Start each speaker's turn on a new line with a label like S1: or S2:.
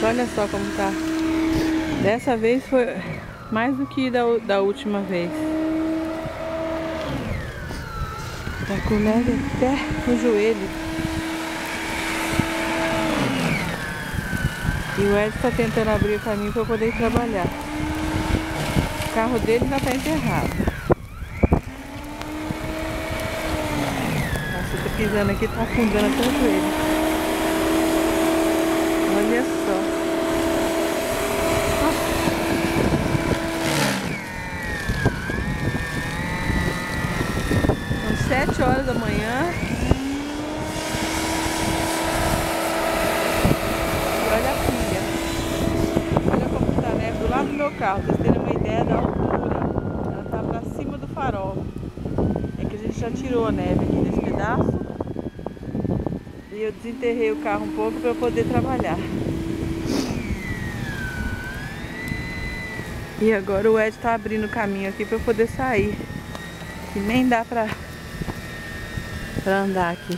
S1: Olha só como tá. Dessa vez foi mais do que da última vez. Tá com neve até no joelho. E o Ed tá tentando abrir o caminho para poder ir trabalhar. O carro dele já tá enterrado. Nossa, eu tô pisando aqui, tá afundando até o joelho. Olha só. São 7 horas da manhã. E olha a pilha. Olha como tá a neve do lado do meu carro. Pra vocês terem uma ideia da altura. Ela tá pra cima do farol. É que a gente já tirou a neve aqui desse pedaço. E eu desenterrei o carro um pouco para poder trabalhar. E agora o Ed tá abrindo o caminho aqui para eu poder sair. Que nem dá pra andar aqui.